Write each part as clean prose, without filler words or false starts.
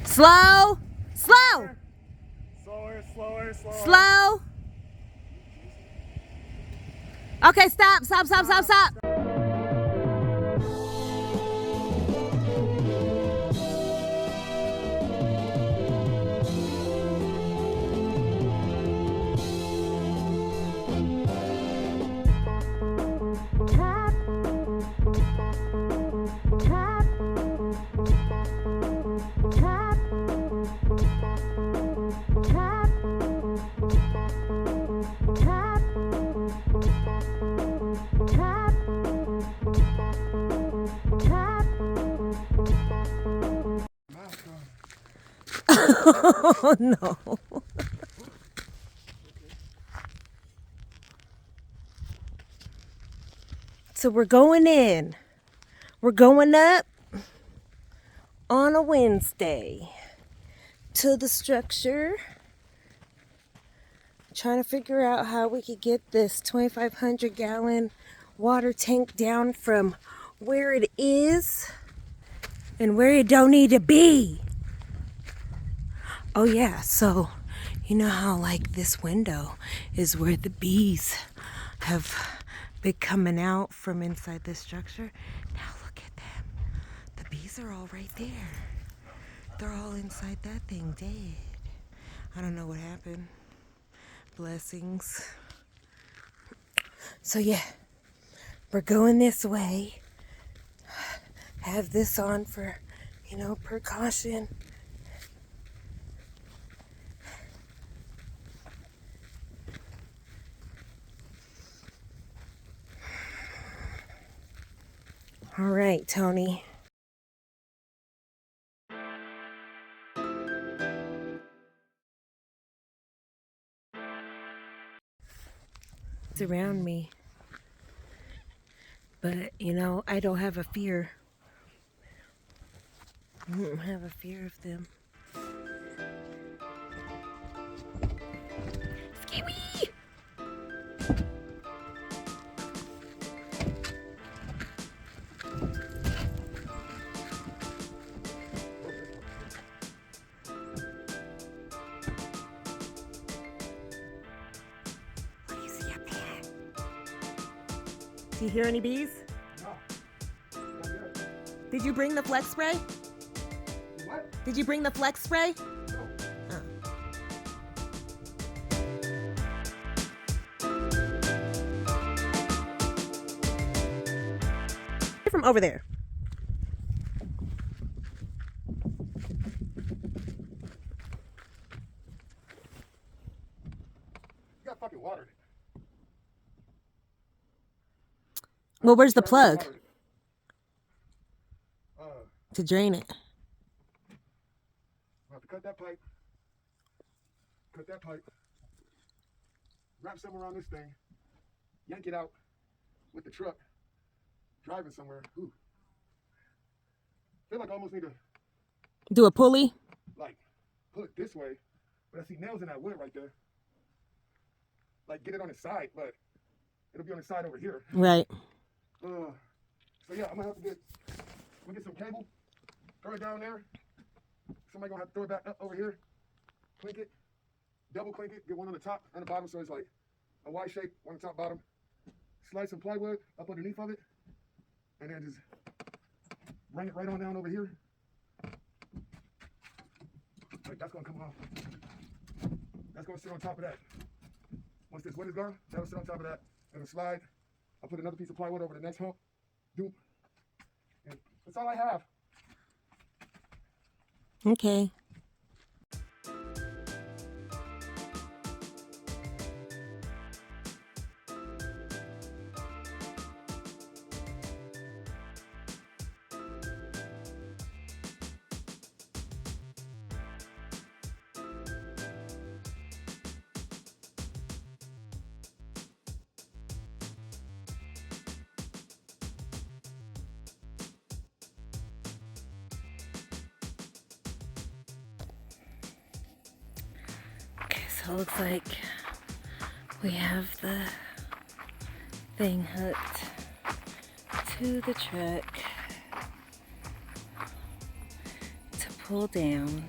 Slow. Slow. Slower, slower, slower. Slow. Okay, stop, stop, stop, stop, stop. Oh no. So we're going in. We're going up on a Wednesday to the structure. Trying to figure out how we could get this 2,500 gallon water tank down from where it is and where it don't need to be. Oh yeah, so you know how like this window is where the bees have been coming out from inside this structure. Now look at them. The bees are all right there. They're all inside that thing dead. I don't know what happened. Blessings. So yeah, we're going this way. Have this on for, you know, precaution. All right, Tony. It's around me. But, you know, I don't have a fear. I don't have a fear of them. Scary! What do you see up there? Do you hear any bees? No. Did you bring the flex spray? What? Did you bring the flex spray? No. Oh. From over there. You got fucking watered it. Well, where's the plug Uh, to drain it? We'll have to cut that pipe. Cut that pipe. Wrap something around this thing. Yank it out with the truck. Driving somewhere. Ooh. Feel like I almost need to Do a pulley? like pull it this way, but I see nails in that wood right there. Like get it on its side, but it'll be on the side over here. Right. So yeah, I'm gonna have to get some cable, throw it down there. Somebody gonna have to throw it back up over here, clink it, double clink it, get one on the top and the bottom so it's like a Y shape, one on the top, bottom. Slide some plywood up underneath of it, and then just bring it right on down over here. Like that's gonna come off. That's gonna sit on top of that. Once this wood is gone, that'll sit on top of that. It'll slide. I'll put another piece of plywood over the next hump. Doop. And that's all I have. Okay. So it looks like we have the thing hooked to the truck to pull down.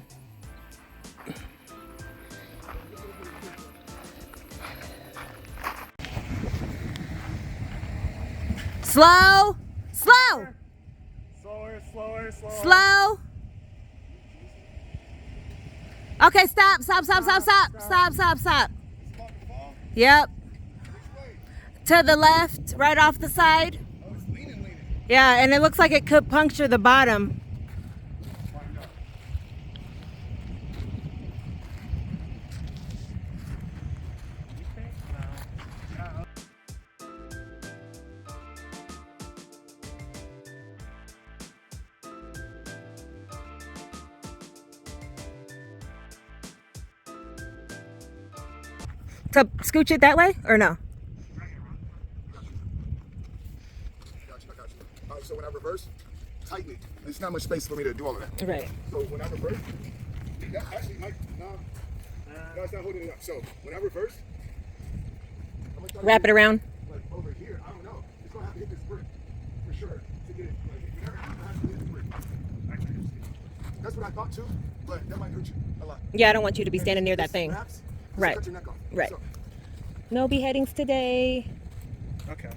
Slow. Slow. Slower, slower, slower. Slow. Okay, stop. Stop, stop, stop, stop. Stop, stop, stop. It's about to fall. Yep. Which way? To the left, right off the side. Oh, it's leaning. Yeah, and it looks like it could puncture the bottom. Find out. To scooch it that way or no? Got you. All right, so when I reverse, tighten it. There's not much space for me to do all of that. Right. So when I reverse, that actually might, no, it's not holding it up. So when I reverse, I'm gonna try to Wrap get it around. like over here. I don't know. It's gonna have to hit this brick for sure to get it. Like, whenever it has to hit this brick. That's what I thought too, but that might hurt you a lot. Yeah, I don't want you to be standing near that This thing. snaps, it's Right. Cut your neck off. Right. So, No beheadings today. Okay.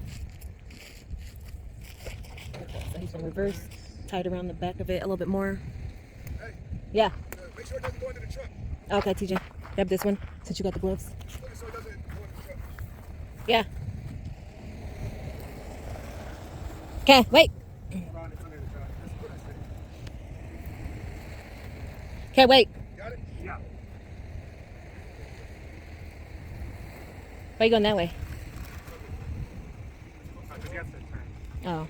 So he's gonna reverse, tie it around the back of it a little bit more. hey, Yeah. make sure it doesn't go into the truck. Okay, TJ. Grab this one since you got the gloves. So it doesn't go into the truck. Yeah. Okay, wait. Hold on, it's under the truck. That's what I said. Okay, wait. Got it? Yeah. Why are you going that way? Because you have to turn. Oh.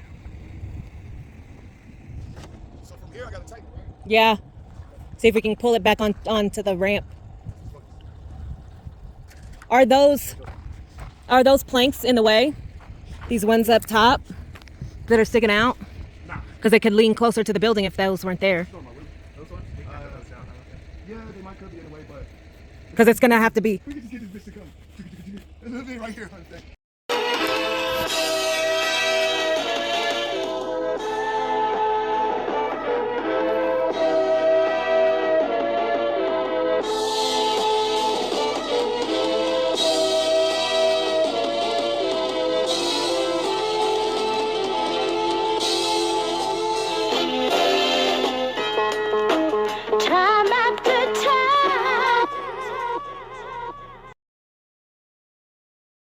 So from here, I gotta tighten, right? Yeah. See if we can pull it back onto the ramp. Are those planks in the way? These ones up top that are sticking out? Nah. Because they could lean closer to the building if those weren't there. No, my roof. Those ones? We can put those down. Yeah, they might could be in the way, but Because it's going to have to be we can just get this bitch to come. It's literally right here on the thing.